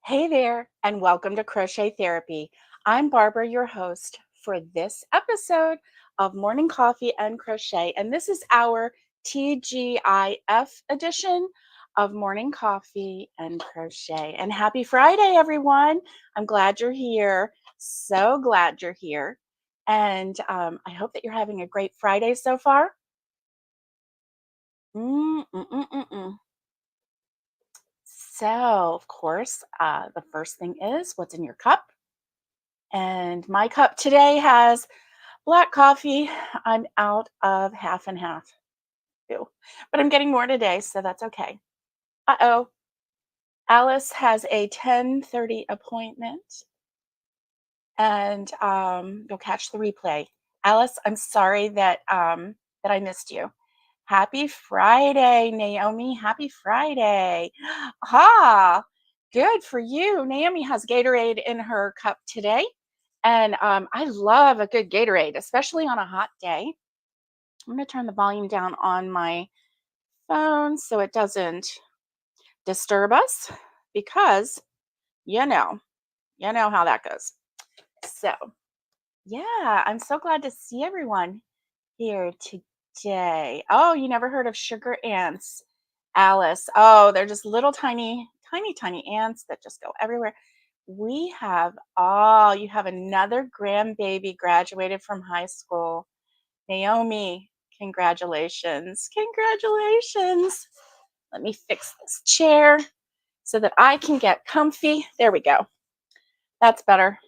Hey there, and welcome to Crochet Therapy. I'm Barbara, your host for this episode of Morning Coffee and Crochet, and this is our TGIF edition of Morning Coffee and Crochet. And happy Friday, everyone! I'm glad you're here. So glad you're here. And I hope that you're having a great Friday so far. Mm, mm, mm, mm, mm. So, of course, the first thing is what's in your cup. And my cup today has black coffee. I'm out of half and half. Ew. But I'm getting more today, so that's okay. Uh-oh. Alice has a 10:30 appointment, and you'll catch the replay. Alice, I'm sorry that I missed you. Happy Friday, Naomi. Happy Friday. Ha! Good for you. Naomi has Gatorade in her cup today. And I love a good Gatorade, especially on a hot day. I'm going to turn the volume down on my phone so it doesn't disturb us because you know, you know how that goes. So, yeah, I'm so glad to see everyone here today. Oh, you never heard of sugar ants, Alice? Oh, they're just little tiny, tiny, tiny ants that just go everywhere. You have another grandbaby graduated from high school. Naomi, congratulations. Congratulations. Let me fix this chair so that I can get comfy. There we go. That's better.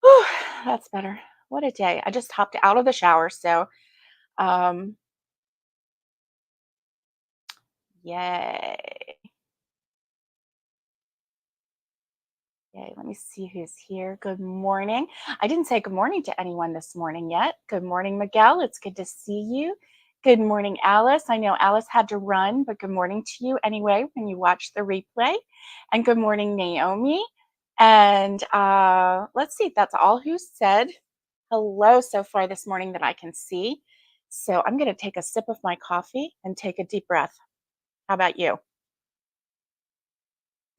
Whew, that's better. What a day. I just hopped out of the shower. So, um, yay. Yay. Let me see who's here. Good morning. I didn't say good morning to anyone this morning yet. Good morning, Miguel. It's good to see you. Good morning, Alice. I know Alice had to run, but good morning to you anyway when you watch the replay. And good morning, Naomi. And let's see, that's all who said hello so far this morning that I can see. So I'm going to take a sip of my coffee and take a deep breath. How about you?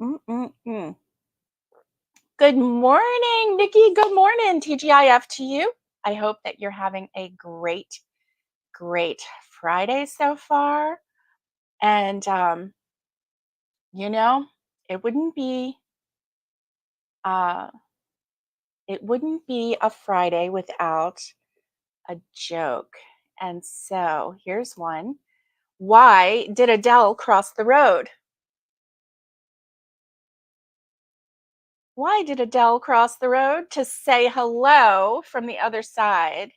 Mm-mm-mm. Good morning, Nikki. Good morning, TGIF to you. I hope that you're having a great, great Friday so far. And you know, it wouldn't be uh it wouldn't be a Friday without a joke. And so here's one. Why did Adele cross the road? Why did Adele cross the road? To say hello from the other side.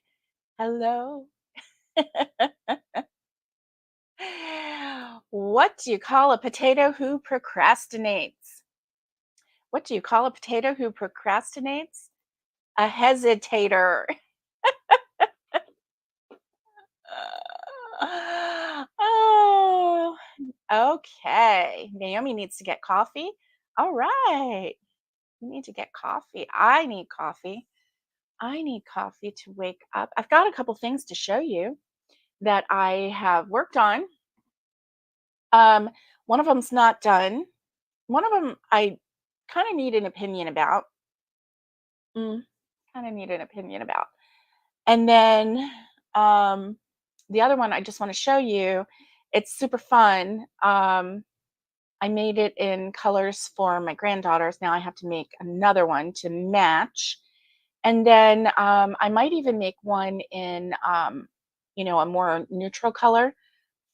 Hello. What do you call a potato who procrastinates? What do you call a potato who procrastinates? A hesitator. Oh, okay. Naomi needs to get coffee. All right. You need to get coffee. I need coffee. I need coffee to wake up. I've got a couple things to show you that I have worked on. Um, one of them's not done. One of them I kind of need an opinion about. Mm, kind of need an opinion about. And then the other one I just want to show you. It's super fun. I made it in colors for my granddaughters. Now I have to make another one to match. And then I might even make one in, a more neutral color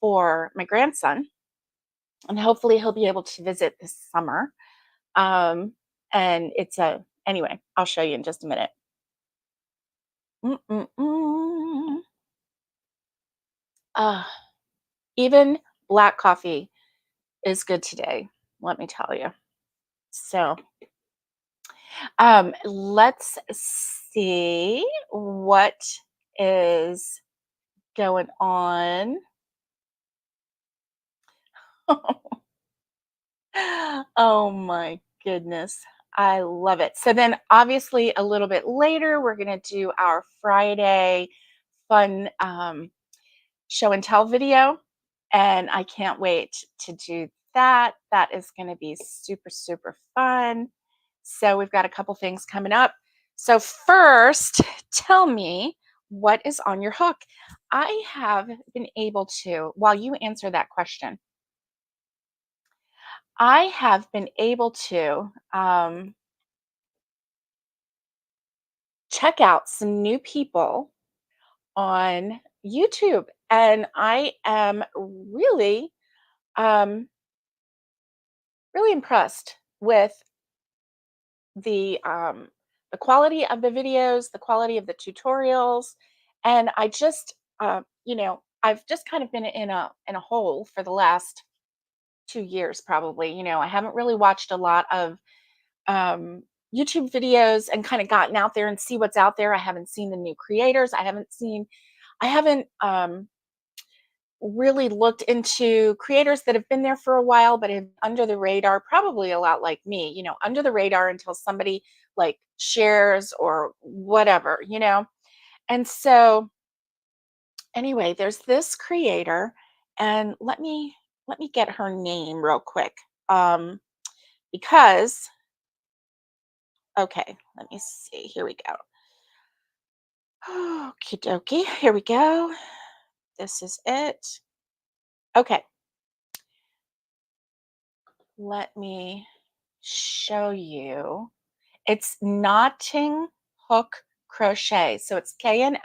for my grandson. And hopefully he'll be able to visit this summer. Um, and anyway, I'll show you in just a minute. Mm-mm-mm. Uh, Even black coffee is good today, let me tell you. So let's see what is going on. Oh my goodness. I love it. So then obviously a little bit later, we're going to do our Friday fun show and tell video. And I can't wait to do that. That is going to be super, super fun. So we've got a couple things coming up. So first, tell me what is on your hook. I have been able to, while you answer that question, I have been able to check out some new people on YouTube, and I am um, really impressed with the quality of the videos, the quality of the tutorials, and I just, I've just kind of been in a hole for the last 2 years, probably. I haven't really watched a lot of um, YouTube videos and kind of gotten out there and see what's out there. I haven't seen the new creators. I haven't really looked into creators that have been there for a while but have under the radar, probably a lot like me, under the radar until somebody like shares or whatever. And so anyway, there's this creator, and let me get her name real quick. Um because okay, let me see. Here we go. Okie dokie. Here we go. This is it. Okay, let me show you. It's Knotting Hook Crochet. So it's Knotting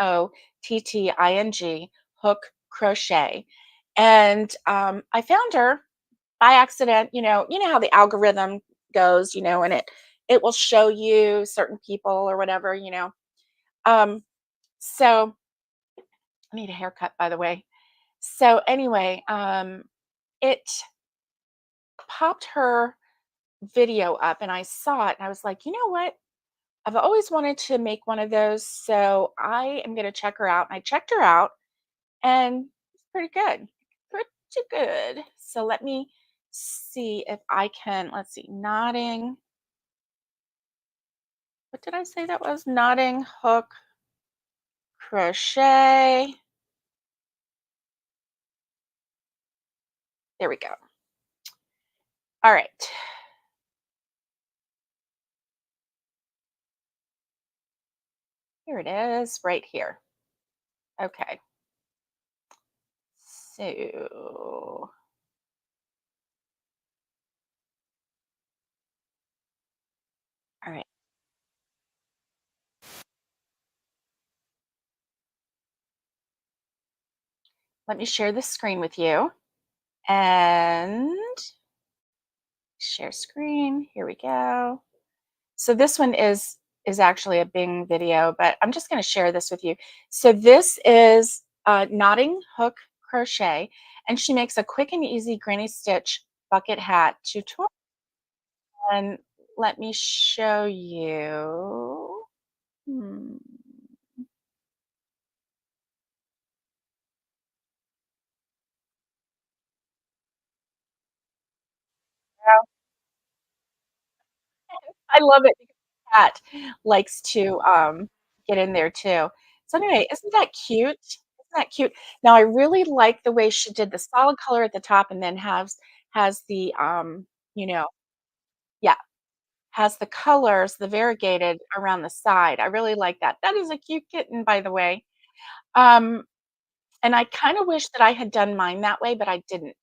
Hook Crochet. And I found her by accident. You know how the algorithm goes, and it will show you certain people or whatever. Um, so I need a haircut, by the way. So anyway, it popped her video up and I saw it and I was like, you know what? I've always wanted to make one of those, so I am going to check her out. And I checked her out, and it's pretty good. Pretty good. So let me see if I can. Let's see. Knotting. What did I say that was? Knotting hook crochet. There we go. All right. Here it is, right here. Okay. So, all right. Let me share the screen with you. And share screen. Here we go. So this one is actually a Bing video, but I'm just going to share this with you. So this is knotting hook crochet, and she makes a quick and easy granny stitch bucket hat tutorial. And let me show you. Hmm. I love it because the cat likes to, get in there too. So anyway, isn't that cute? Isn't that cute? Now I really like the way she did the solid color at the top and then has the, you know yeah, has the colors, the variegated around the side. I really like that. That is a cute kitten, by the way. Um, and I kinda wish that I had done mine that way, but I didn't.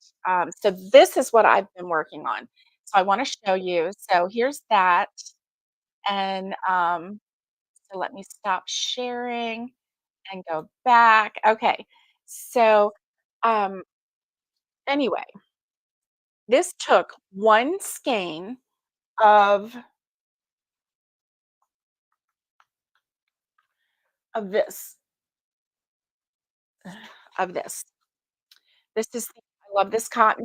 So this is what I've been working on. So I wanna show you. So here's that, and, so let me stop sharing and go back. Okay. So, um, anyway, this took one skein of of this of this. This is I love this cotton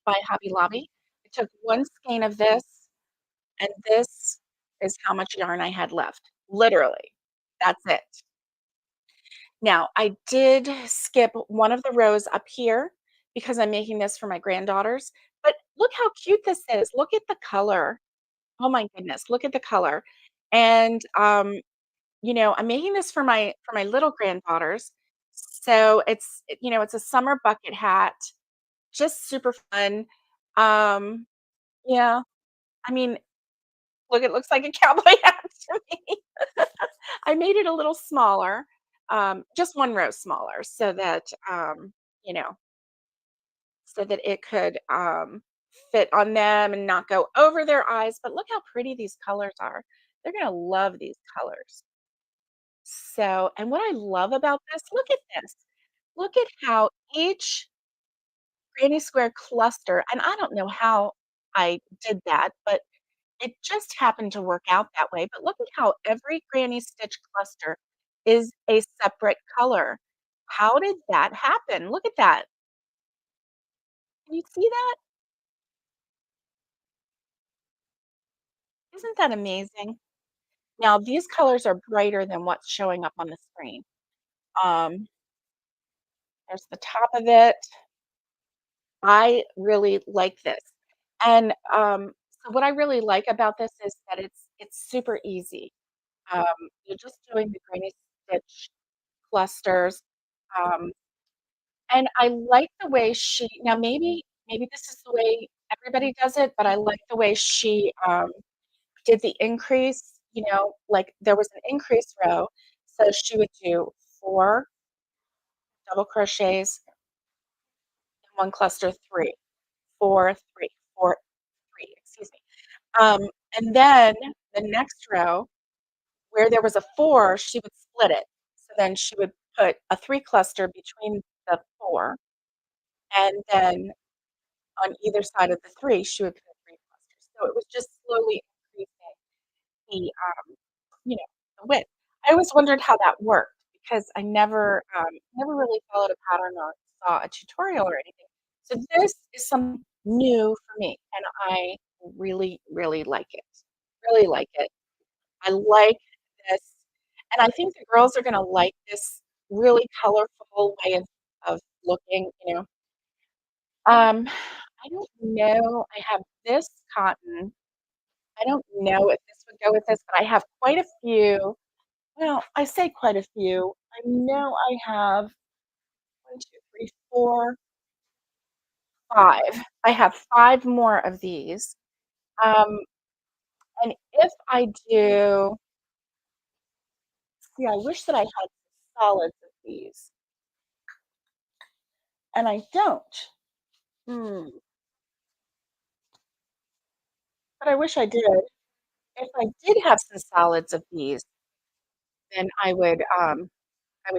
by Hobby Lobby. It took one skein of this, and this is how much yarn I had left. Literally. That's it. Now, I did skip one of the rows up here because I'm making this for my granddaughters, but look how cute this is. Look at the color. Oh my goodness, look at the color. And, I'm making this for my little granddaughters. So it's a summer bucket hat. just super fun. Um, yeah, I mean, look, it looks like a cowboy hat to me. I made it a little smaller, just 1 row smaller so that, you know, so that it could, fit on them and not go over their eyes, but look how pretty these colors are. They're gonna love these colors. So, and what I love about this, look at this. Look at how each granny square cluster, and I don't know how I did that, but it just happened to work out that way, but look at how every granny stitch cluster is a separate color. How did that happen? Look at that. Can you see that? Isn't that amazing? Now, these colors are brighter than what's showing up on the screen. Um, there's the top of it. I really like this. And so what I really like about this is that it's super easy. Um, you're just doing the granny stitch clusters. Um, and I like the way she now maybe this is the way everybody does it, but I like the way she did the increase, like there was an increase row. So she would do 4 double crochets in one cluster, 3, 4, 3, 4, 3, excuse me. Um, and then the next row, where there was a 4, she would split it. So then she would put a 3 cluster between the 4, and then on either side of the 3, she would put 3 clusters. So it was just slowly increasing the, you know, the width. I always wondered how that worked because I never really followed a pattern or saw a tutorial or anything. So this is something new for me, and I really, really like it. Really like it. I like this, and I think the girls are gonna like this really colorful way of looking, you know. I don't know, I have this cotton. I don't know if this would go with this, but I have quite a few. Well, I say quite a few. I know I have 1, 2, 3, 4, 5. I have 5 more of these. Um, and if I do see, I wish that I had solids of these, and I don't. Hmm, but I wish I did. If I did have some solids of these, then I would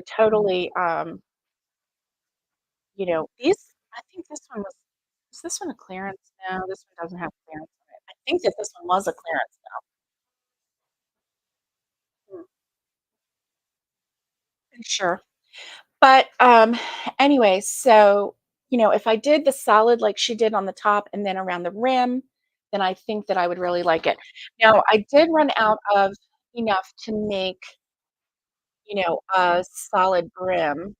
totally, these I think this one was this one a clearance? No, this one doesn't have clearance on it. I think that this one was a clearance though. Pretty sure. But, anyway, so, if I did the solid like she did on the top and then around the rim, then I think that I would really like it. Now, I did run out of enough to make, a solid brim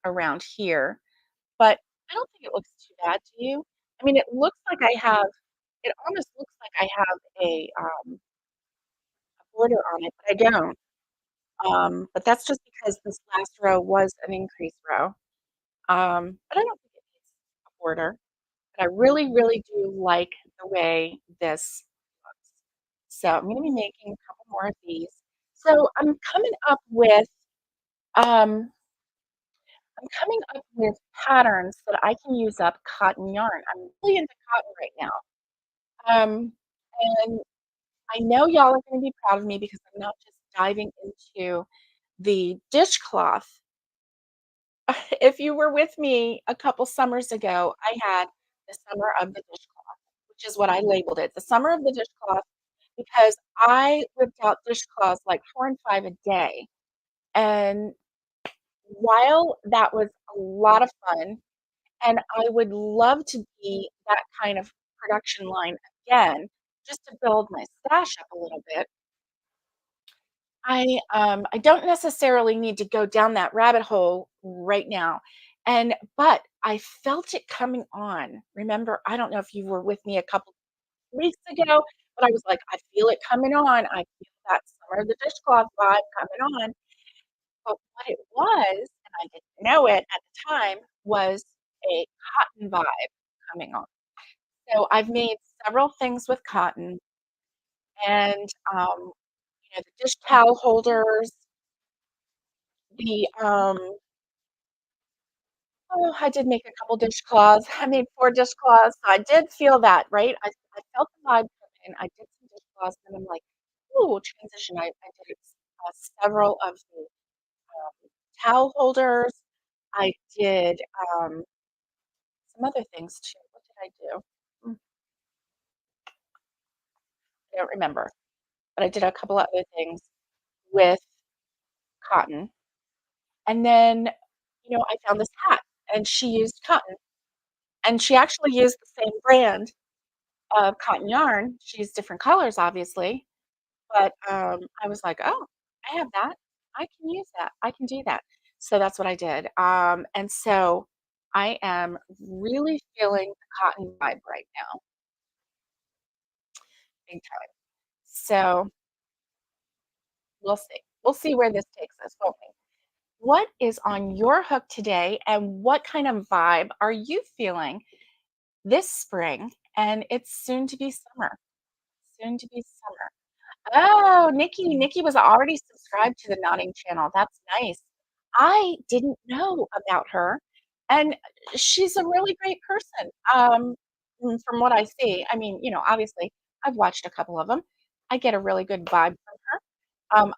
around here, but I don't think it looks too bad, do you? I mean, it almost looks like I have a border on it, but I don't. But that's just because this last row was an increase row. But I don't think it needs a border, but I really, really do like the way this looks. So I'm gonna be making a couple more of these. So um, I'm coming up with patterns that I can use up cotton yarn. I'm really into cotton right now. Um, and I know y'all are gonna be proud of me because I'm not just diving into the dishcloth. If you were with me a couple summers ago, I had the summer of the dishcloth, which is what I labeled it, the summer of the dishcloth, because I whipped out dishcloths like 4 and 5 a day. And while that was a lot of fun, and I would love to be that kind of production line again, just to build my stash up a little bit, I don't necessarily need to go down that rabbit hole right now. But I felt it coming on. Remember, I don't know if you were with me a couple weeks ago, but I was like, I feel it coming on. I feel that summer of the dishcloth vibe coming on. But what it was, and I didn't know it at the time, was a cotton vibe coming on. So I've made several things with cotton and, the dish towel holders, the, oh, I did make a couple dishcloths. I made 4 dishcloths, so I did feel that, right? I felt the vibe come in. I did some dishcloths, and I'm like, "Ooh, transition." I did several of the, towel holders. I did, some other things too. What did I do? I don't remember, but I did a couple other things with cotton. And then, I found this hat, and she used cotton, and she actually used the same brand of cotton yarn. She used different colors, obviously, but, I was like, "Oh, I have that. I can use that. I can do that." So that's what I did, and so I am really feeling the cotton vibe right now, big time. So we'll see. We'll see where this takes us, won't we? What is on your hook today, and what kind of vibe are you feeling this spring? And it's soon to be summer. Soon to be summer. Oh, Nikki. Nikki was already subscribed to the Nodding channel. That's nice. I didn't know about her, and she's a really great person, from what I see. I mean, obviously, I've watched a couple of them. I get a really good vibe from her.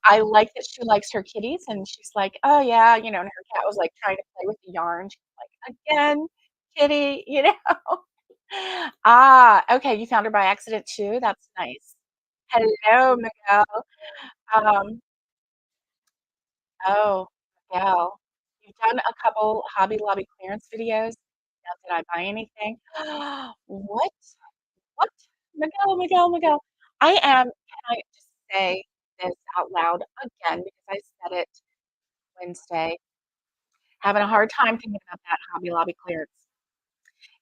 I like that she likes her kitties, and she's like, "Oh, yeah," and her cat was, like, trying to play with the yarn. She's like, "Again, kitty," you know? Ah, okay, you found her by accident too? That's nice. Hello, Miguel. Um, oh, Miguel, you've done a couple Hobby Lobby clearance videos. Now, did I buy anything? What? What? Miguel, Miguel, Miguel. Can I just say this out loud again because I said it Wednesday, having a hard time thinking about that Hobby Lobby clearance.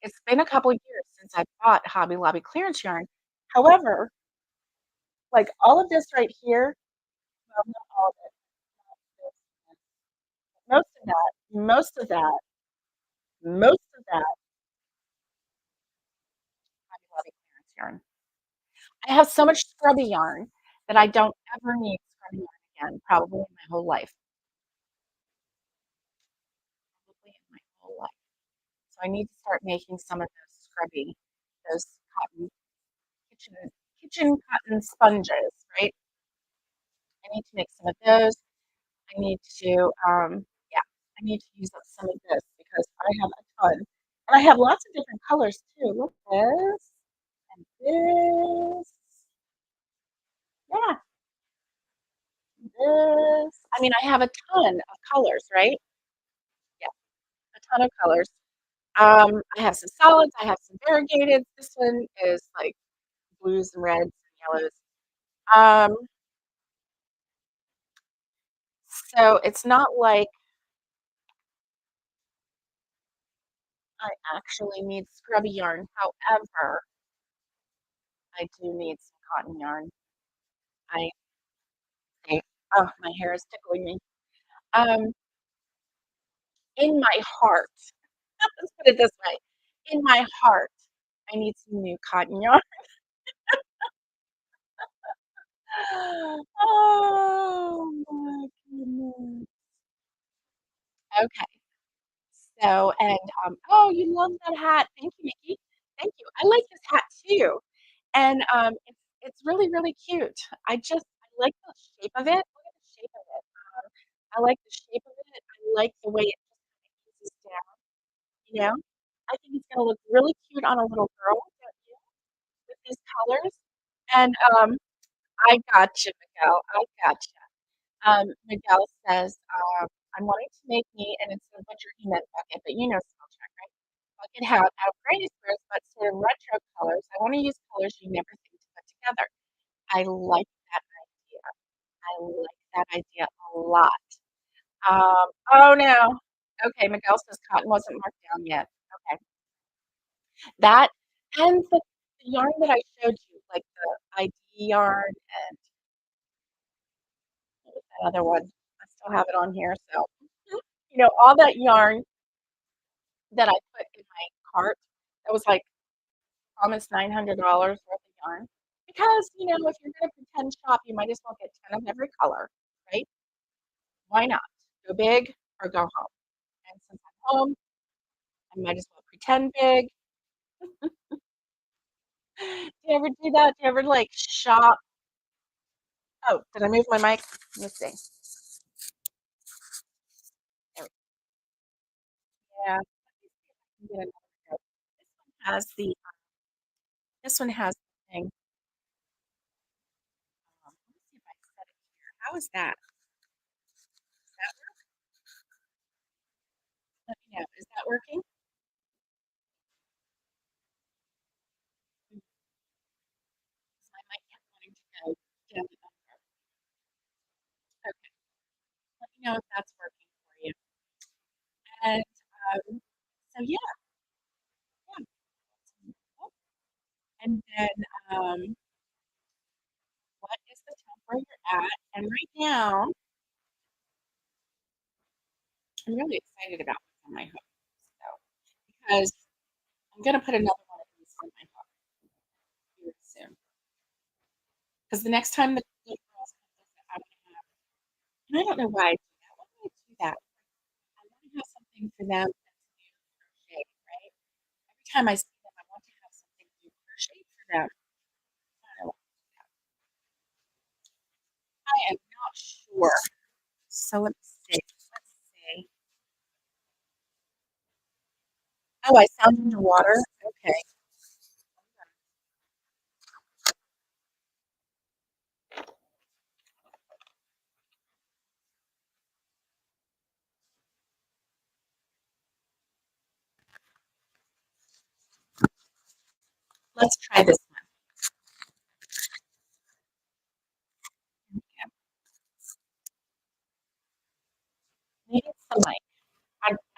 It's been a couple years since I bought Hobby Lobby clearance yarn. However, like all of this right here, well, not all of it, most of that, most of that, most of that Hobby Lobby clearance yarn. I have so much scrubby yarn that I don't ever need scrubby yarn again, probably in my whole life. Probably in my whole life. So I need to start making some of those scrubby, those cotton kitchen kitchen cotton sponges, right? I need to make some of those. I need to, yeah, I need to use up some of this because I have a ton. And I have lots of different colors too. Look at this and this. Yeah, this. I mean, I have a ton of colors, right? Yeah, a ton of colors. I have some solids, I have some variegated. This one is like blues and reds and yellows. Um, so it's not like I actually need scrubby yarn. However, I do need some cotton yarn. I think, oh, my hair is tickling me. Um, in my heart, let's put it this way, in my heart, I need some new cotton yarn. Oh my goodness. Okay. So, and, oh, you love that hat. Thank you, Nikki. Thank you. I like this hat too. And, it's really, really cute. I like the shape of it. Look at the shape of it. I like the shape of it. I like the way it just kinda eases down, you know? I think it's gonna look really cute on a little girl, don't you, with these colors? And, I gotcha, Miguel. I gotcha. Miguel says, "I'm wanting to make me," and it's a butcher he meant bucket, but you know spell check, right? Bucket hat out of granny squares, but sort of retro colors. I wanna use colors you never think to put together. I like that idea. I like that idea a lot. Oh, no. Okay, Miguel says cotton wasn't marked down yet. Okay. That and the yarn that I showed you, like the ID yarn and what was that other one? I still have it on here, so, all that yarn that I put in my cart that was, like, almost $900 worth of yarn. Because, if you're gonna pretend shop, you might as well get 10 of every color, right? Why not? Go big or go home. And since I'm home, I might as well pretend big. Do you ever do that? Do you ever, like, shop? Oh, did I move my mic? Let me see. There we Yeah. Let me see if I can get another note. This one has the thing. Let me see if I set it here. How is that? Does that work? Let me know. Is that working? Is my mic kept wanting to go down the under? Okay. Let me know if that's working for you. And so yeah, yeah. And then what is the temp where you're at? And right now, I'm really excited about what's on my hook. So because I'm gonna put another one of these on my hook here soon. Because the next time the girls come visit, I'm gonna have, and I don't know why I do that. Why do I do that? I want to have something for them that's new crochet, right? Every time I see them, I want to have something new crochet for them. I don't know. I am not sure. So let's see. Let's see. Oh, I sound underwater. Okay. Let's try this one. Okay. Maybe it's the mic.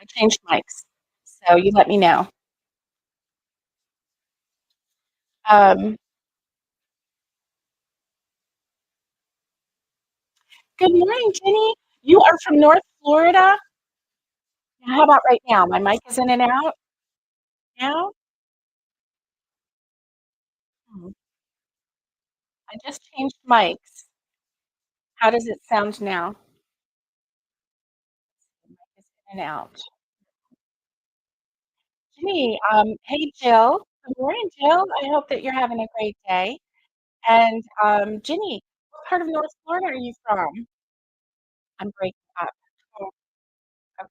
I changed mics. So you let me know. Um, Good morning, Jenny. You are from North Florida? How about right now? My mic is in and out now? Hmm. I just changed mics. How does it sound now? The mic is in and out. Jenny, hey, Jill. Good morning, Jill. I hope that you're having a great day. And Jenny, what part of North Florida are you from? I'm breaking up. Oh, okay.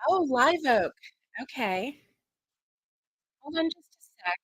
Oh, Live Oak. Okay. Hold on just a sec.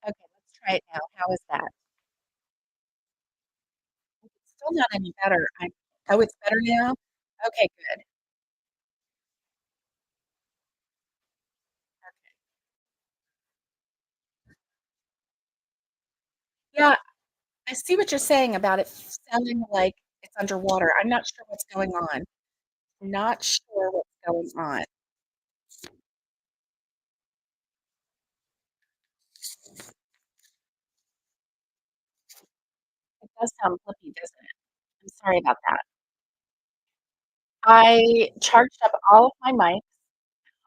Okay, let's try it now. How is that? It's still not any better. Oh, it's better now? Okay, good. Yeah, I see what you're saying about it sounding like it's underwater. I'm not sure what's going on. Not sure what's going on. It does sound flippy, doesn't it? I'm sorry about that. I charged up all of my mics,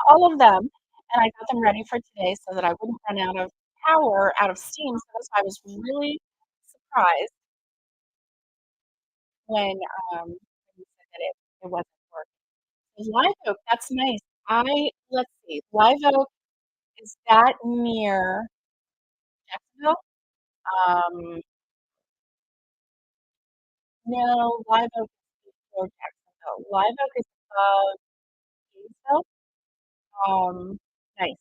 all of them, and I got them ready for today so that I wouldn't run out of power, out of steam, so that's why I was really surprised when, you said that it wasn't working. Live Oak, that's nice. Let's see, Live Oak, is that near Jacksonville? Um, no, Live Oak is before Jacksonville. Live Oak is above Gainesville? Um, nice,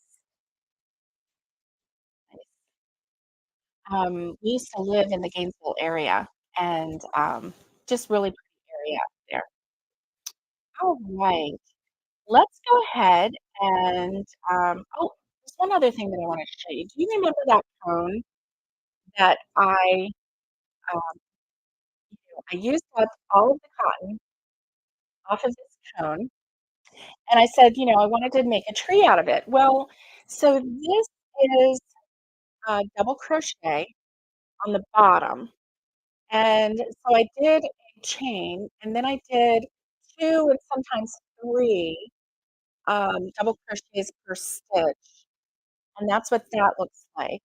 nice. We used to live in the Gainesville area and, just really pretty area there. All right. Let's go ahead and, there's one other thing that I wanted to show you. Do you remember that cone that um, I used up all of the cotton off of this cone, and I said, I wanted to make a tree out of it. Well, so this is, double crochet on the bottom, and so I did a chain, and then I did 2 and sometimes 3, double crochets per stitch, and that's what that looks like.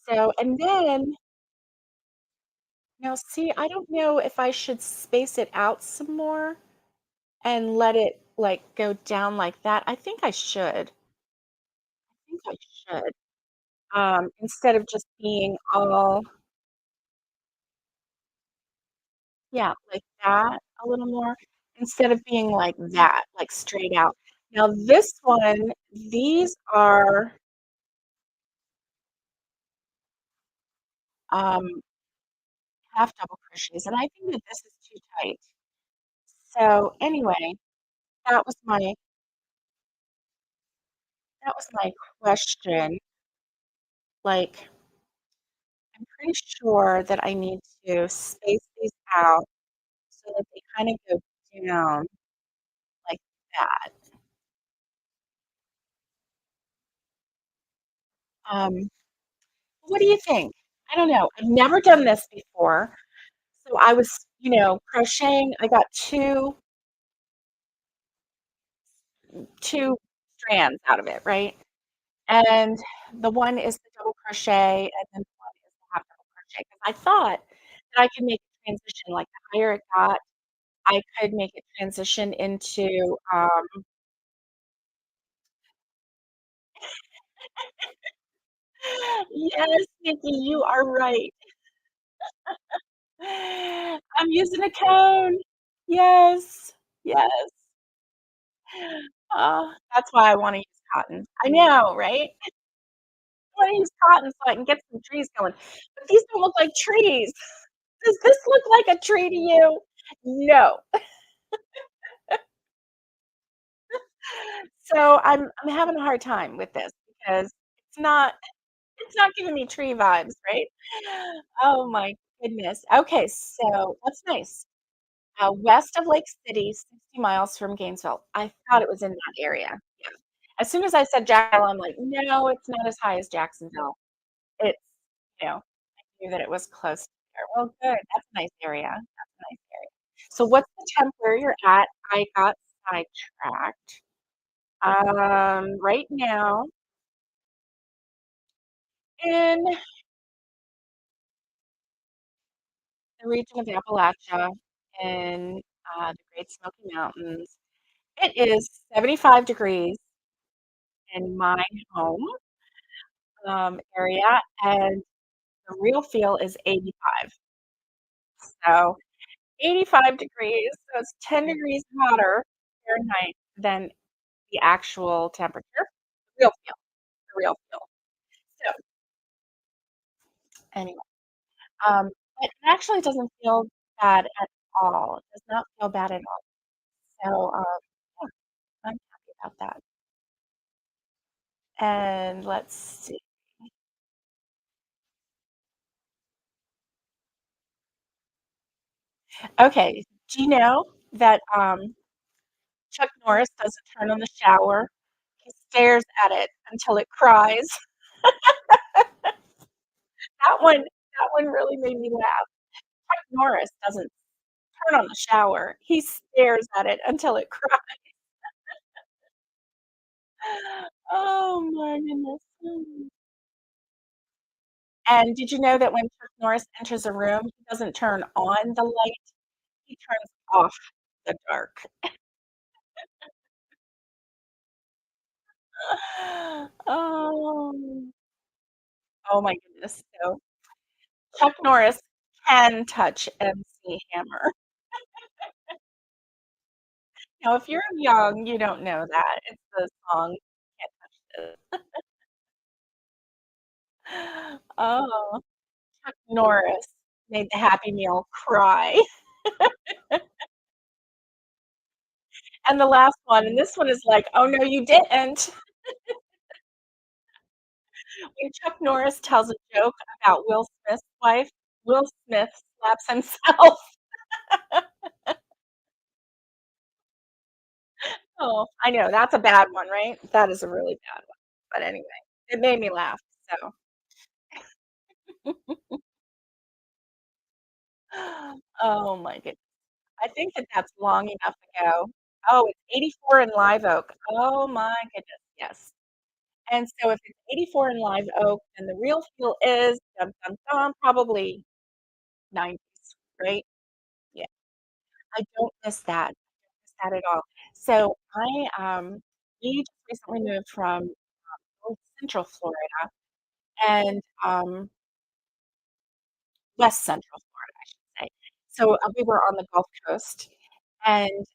So and then now see, I don't know if I should space it out some more and let it, like, go down like that. I think I should. I think I should, instead of just being all yeah, like that a little more, instead of being like that, like straight out. Now this one, these are, um, half double crochets, and I think that this is too tight. So, anyway, that was my that was my question, like, I'm pretty sure that I need to space these out so that they kinda go down like that. Um, what do you think? I don't know. I've never done this before. So I was, crocheting. I got 2 strands out of it, right? And the one is the double crochet, and then the one is the half double crochet. Because I thought that I could make a transition, like, the higher it got, I could make it transition into, yes, Nikki, you are right. I'm using a cone. Yes, yes. That's why I wanna use cotton. I know, right? I wanna use cotton so I can get some trees going, but these don't look like trees. Does this look like a tree to you? No. So I'm having a hard time with this because it's not giving me tree vibes, right? Oh my goodness. Okay, so that's nice. West of Lake City, 60 miles from Gainesville. I thought it was in that area. Yeah. As soon as I said Jacksonville, I'm like, "No, it's not as high as Jacksonville." It's, I knew that it was close there. Well, good. That's a nice area. That's a nice area. So what's the temp where you're at? I got sidetracked. Right now in the region of Appalachia in, the Great Smoky Mountains, it is 75 degrees in my home, area, and the real feel is 85. So 85 degrees, so it's 10 degrees hotter Fahrenheit than the actual temperature, the real feel, the real feel. So, anyway, um, but it actually doesn't feel bad at all. It does not feel bad at all. So, yeah, I'm happy about that. And let's see. Okay, do you know that, Chuck Norris doesn't turn on the shower? He stares at it until it cries. That one really made me laugh. Chuck Norris doesn't turn on the shower. He stares at it until it cries. Oh my goodness. And did you know that when Chuck Norris enters a room, he doesn't turn on the light, he turns off the dark. Oh. Oh my goodness. So, Chuck Norris can touch MC Hammer. Now, if you're young, you don't know that. It's the song, Can't Touch This. Oh, Chuck Norris made the Happy Meal cry. And the last one, and this one is like, "Oh, no, you didn't." When Chuck Norris tells a joke about Will Smith's wife, Will Smith slaps himself. Oh, I know, that's a bad one, right? That is a really bad one. But anyway, it made me laugh, so oh my goodness. I think that that's long enough ago. Oh, it's 84 in Live Oak. Oh my goodness, yes. And so if it's 84 in Live Oak, then the real feel is dum dum dum, probably 90s, right? Yeah. I don't miss that. I don't miss that at all. So we just recently moved from North Central Florida and West Central Florida, I should say. So we were on the Gulf Coast and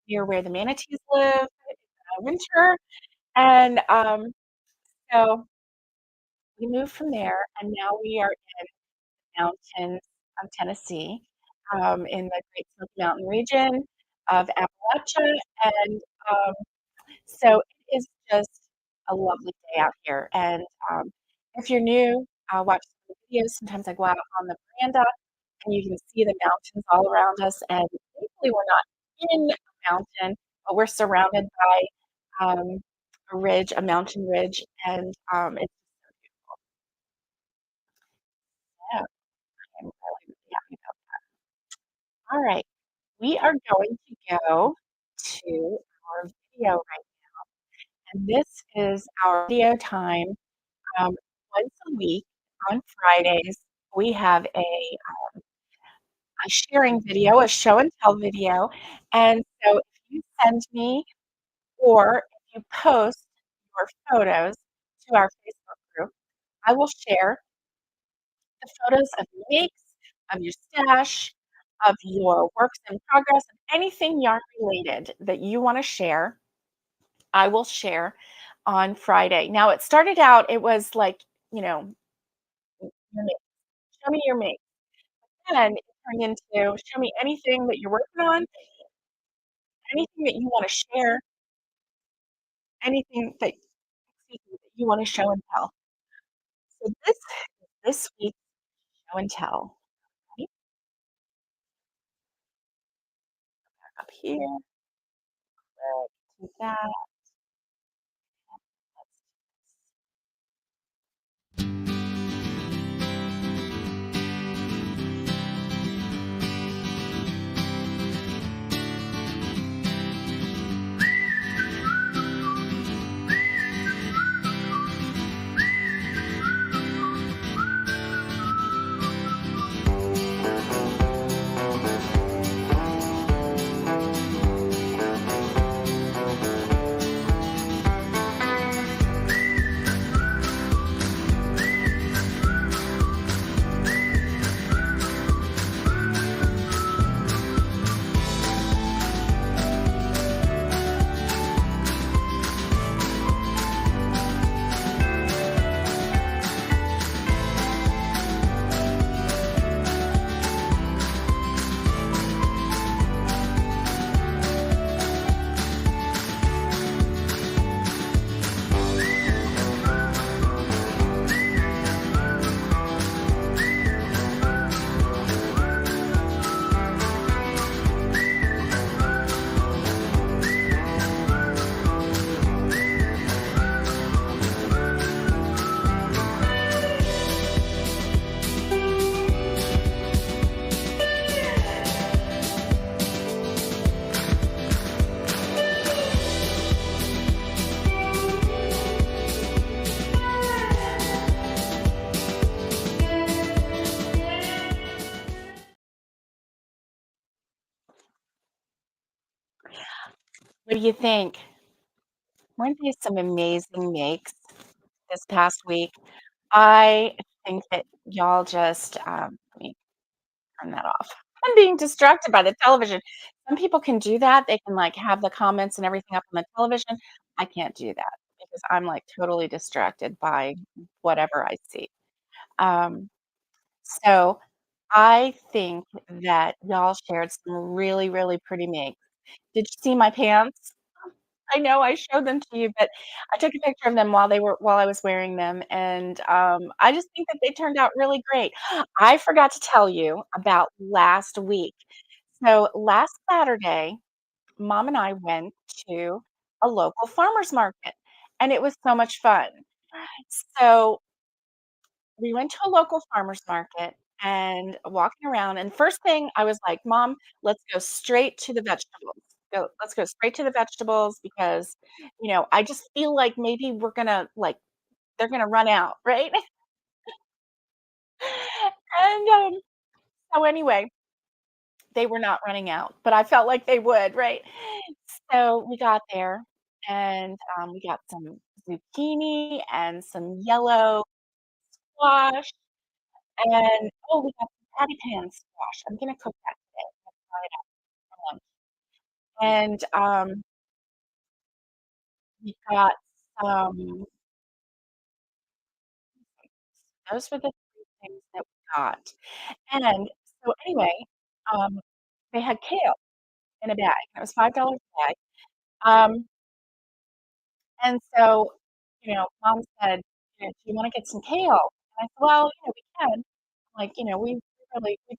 near where the manatees live in winter. And so we moved from there, and now we are in the mountains of Tennessee, in the Great Smoky Mountain region of Appalachia, and so it is just a lovely day out here. And if you're new, watch the videos. Sometimes I go out on the veranda, and you can see the mountains all around us. And thankfully, we're not in a mountain, but we're surrounded by a ridge, a mountain ridge, and it's yeah, I'm really, really happy about that. All right, we are going to go to our video right, and this is our video time. Um, Once a week on Fridays, we have a sharing video, a show and tell video. And so if you send me or if you post your photos to our Facebook group, I will share the photos of your makes, of your stash, of your works in progress, of anything yarn related that you want to share. I will share on Friday. Now, it started out, it was like, you know, your make, show me your make. Then it turned into show me anything that you're working on, anything that you wanna share, anything that excuse me, that you wanna show and tell. So this week's show and tell, right up here, click to that, let's what do you think? Weren't these some amazing makes this past week? I think that y'all just, let me turn that off. I'm being distracted by the television. Some people can do that. They can, like, have the comments and everything up on the television. I can't do that because I'm, like, totally distracted by whatever I see. Um, so I think that y'all shared some really, really pretty makes. Did you see my pants? I know I showed them to you, but I took a picture of them while I was wearing them, and, I just think that they turned out really great. I forgot to tell you about last week. So, last Saturday, mom and I went to a local farmer's market, and it was so much fun. So, we went to a local farmer's market and walking around, and first thing I was like, "Mom, let's go straight to the vegetables. Let's go straight to the vegetables because, I just feel like maybe they're gonna run out, right?" And, so anyway, they were not running out, but I felt like they would, right? So we got there and, we got some zucchini and some yellow squash and we got some patty pan squash. I'm gonna cook that today. I'm gonna fry it up for lunch. And, we got some those were the 3 things that we got. And so anyway, um, they had kale in a bag, and it was $5 a bag. Um, and so, mom said, "Do you wanna get some kale?" And I said, "Well, we can." Like, we'd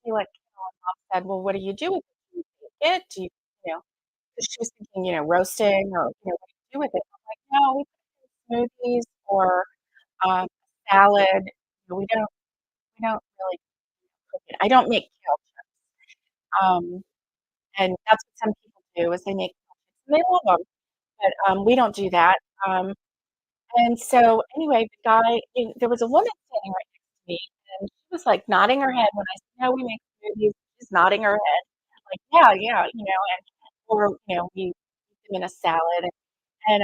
be like, and mom said, "Well, what do you do with it? Do you bake it? Do you" you know, 'cause she was thinking, roasting or, what do you do with it? I'm like, "No, we put it in smoothies or, salad." We don't really cook it. I don't make kale chips, and that's what some people do is they make kale chips, and they love 'em, but, we don't do that, and so, anyway, there was a woman standing right next to me, and she was, like, nodding her head when I said, "No, we make smoothies." She's nodding her head, like, "Yeah, yeah," or, we eat them in a salad, and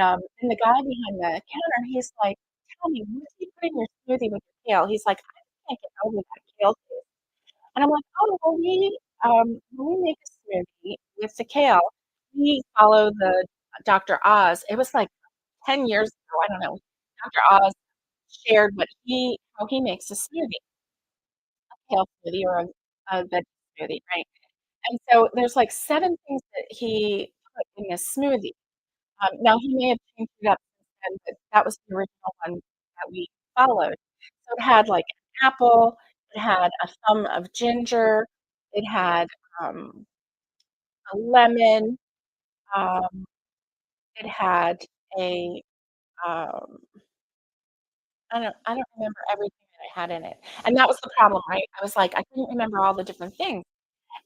the guy behind the counter, he's like, "Tell me, what do you put in your smoothie with your kale?" He's like, "I just can't get over that kale taste." And I'm like, "Oh, well, when we make a smoothie with the kale, we follow the Dr. Oz." It was, like, 10 years ago, I don't know. Dr. Oz shared how he makes a smoothie, a kale smoothie or a veggie smoothie, right? And so there's, like, 7 things that he put in this smoothie. Now he may have changed it up since then, but that was the original one that we followed. So it had, like, an apple, it had a thumb of ginger, it had, um, a lemon, um, it had a, um I don't remember everything that it had in it, and that was the problem, right? I was like, I couldn't remember all the different things,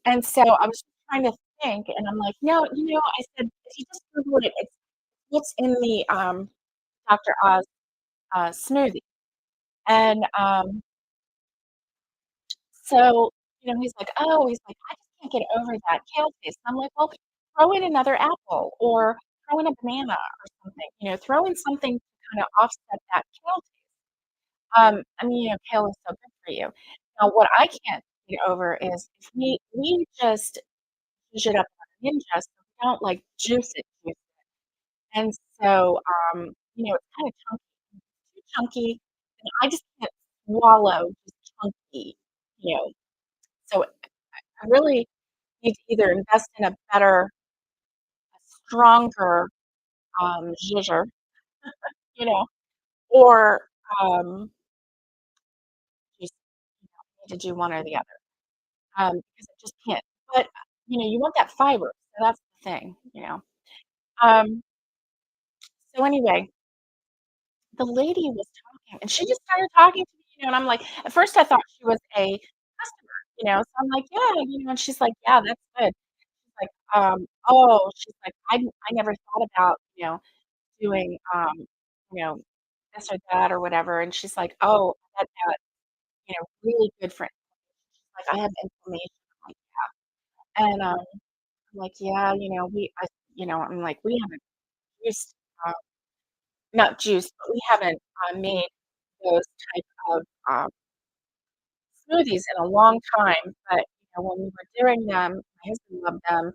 and so I was trying to think, and I'm like, "No," I said, "If you just Google it, it's what's in the, Dr. Oz, smoothie." And, so, he's like, "I just can't get over that kale taste." I'm like, "Well, throw in another apple or throw in a banana or something, throw in something to kinda offset that kale taste." I mean, kale is so good for you. Now what I can't get over is if we just zhuzh it up on an Ninja, so we don't, like, juice it, and so, it's kinda chunky. Too chunky, and I just can't swallow just chunky, you know, so I really need to either invest in a stronger, zhuzher, you know, or, um, just, need to do one or the other. Because I just can't. But, you want that fiber, so that's the thing. Um, so anyway, the lady was talking, and she just started talking to me, and I'm like at first I thought she was a customer, so I'm like, "Yeah," and she's like, "Yeah, that's good." She's like, "Oh," she's like, I never thought about, doing, you know, this or that or whatever," and she's like, "Oh, that, really good for inflammation." She's like, "I have inflammation." I'm like, "Yeah," and, I'm like, "Yeah, I'm like, "We haven't juiced, uh not juiced, but we haven't, made those type of, smoothies in a long time, but, when we were doing them, my husband loved them,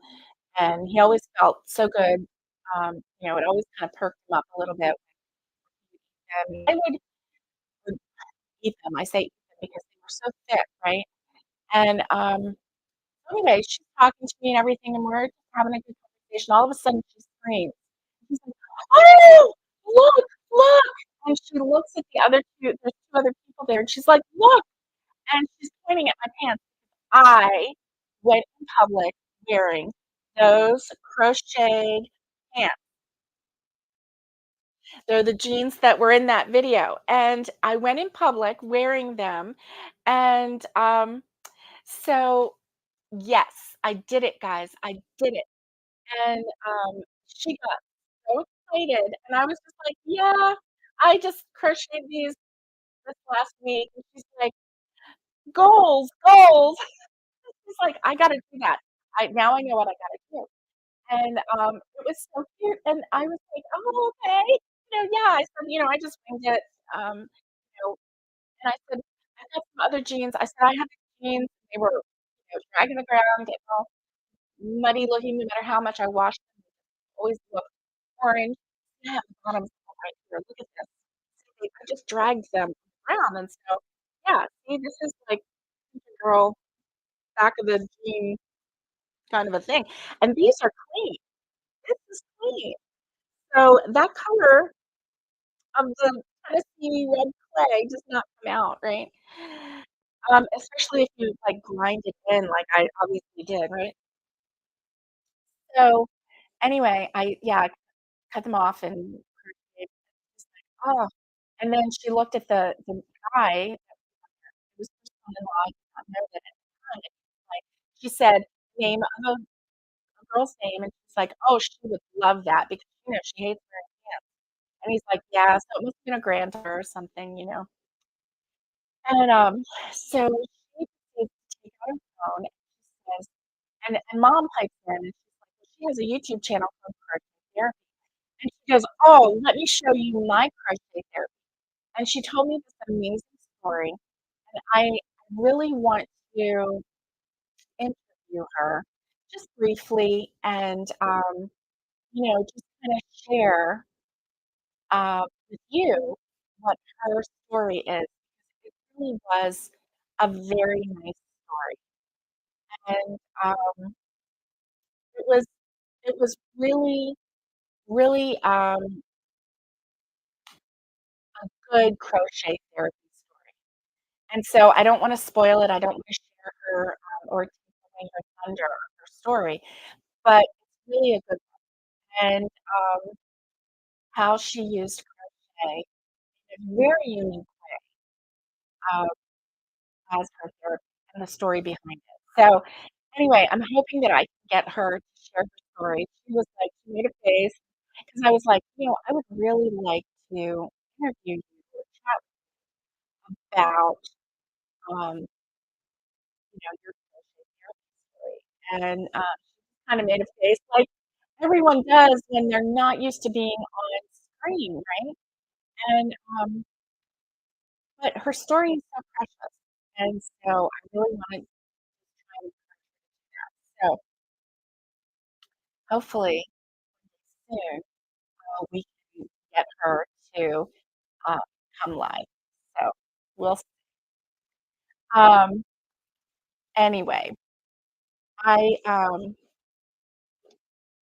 and he always felt so good. It always kind of perked him up a little bit. I would eat them. I say eat them because they were so thick, right? And, anyway, she's talking to me and everything, and we're just having a good conversation. All of a sudden, she screams. She's like, "Oh, look, look!" And she looks at the other 2 there's 2 other people there, and she's like, "Look!" And she's pointing at my pants. I went in public wearing those crocheted pants. They're the jeans that were in that video, and I went in public wearing them, and, so yes, I did it, guys, I did it, and, she got so excited, and I was just like, "Yeah, I just crocheted these this last week," and she's like, "Goals, goals." She's like, "I gotta do that. I know what I gotta do." And, it was so cute, and I was like, "Oh, okay." Yeah, I said, "I just winged it." You know, and I said, "I got some other jeans." I said, "I have these jeans, they were, dragging the ground, getting all muddy looking no matter how much I washed them, they always look orange." Yeah, the bottom's right here, look at this. See, I just dragged them around, and so, yeah, see, this is like girl back of the jean kind of a thing, and these are clean. This is clean. So that color of the Tennessee red clay does not come out, right? Especially if you, like, grind it in like I obviously did, right? So, anyway, cut them off and crocheted. She's like, "Oh," and then she looked at the guy, it was her son-in-law, I did not know that at the time, and like, she said name of a girl's name, and she's like, "Oh, she would love that because, she hates wearing pants." And he's like, "Yeah, so it must have been a granddaughter or something, you know?" And, so she proceeds to take out her phone and she says and mom pipes in and she's like, "Well, she has a YouTube channel called Crochet Therapy." And she goes, "Oh, let me show you my crochet therapy." And she told me this amazing story, and I really want to interview her just briefly and, just kinda share, with you what her story is. It really was a very nice story, and, it was it was really, really, a good crochet therapy story, and so I don't wanna spoil it, I don't wanna share her, or take away her thunder or her story, but it's really a good one, and, how she used crochet in a very unique way, um, as her therapy and the story behind it. So, anyway, I'm hoping that I can get her to share her story. She was like she made a face because I was like, "I would really like to interview you or chat about, um, your crochet therapy story." And, she kinda made a face like everyone does when they're not used to being on screen, right? And, but her story is so precious, and so I really wanna try and so hopefully soon, we can get her to, uh, come live. So, we'll s anyway, I,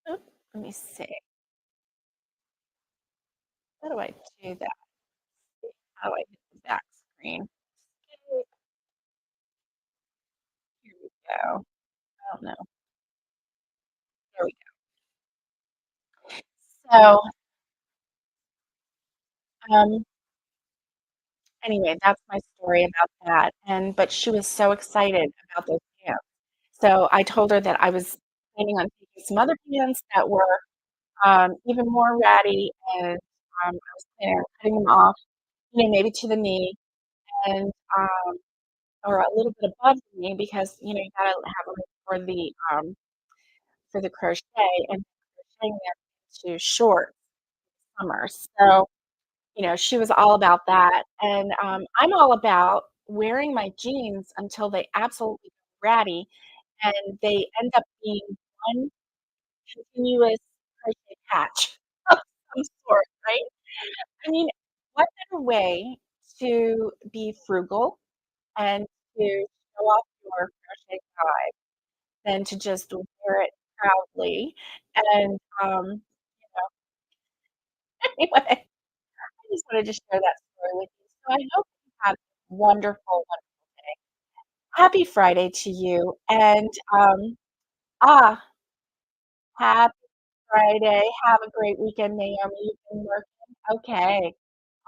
oop, let me see. How do I do that? How do I hit the back screen? Here we go. I don't know. There we go. So, um, anyway, that's my story about that, but she was so excited about those pants. So, I told her that I was planning on taking some other pants that were, even more ratty, and, I was planning on cutting them off, maybe to the knee and, or a little bit above the knee because, you gotta have room for the crochet and crocheting them into shorts summer. So, she was all about that, and, I'm all about wearing my jeans until they absolutely go ratty and they end up being one continuous crochet patch of some sort, right? I mean, what better way to be frugal and to show off your crochet pride than to just wear it proudly and, anyway, I just wanted to share that story with you. So I hope you have a wonderful, wonderful day. Happy Friday to you, and, ah, happy Friday. Have a great weekend, Naomi. You've been working? Okay,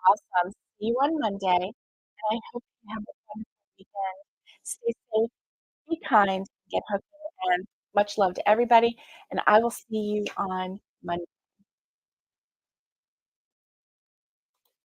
awesome. See you on Monday, and I hope you have a wonderful weekend. Stay safe, be kind, get hooking, and much love to everybody, and I will see you on Monday.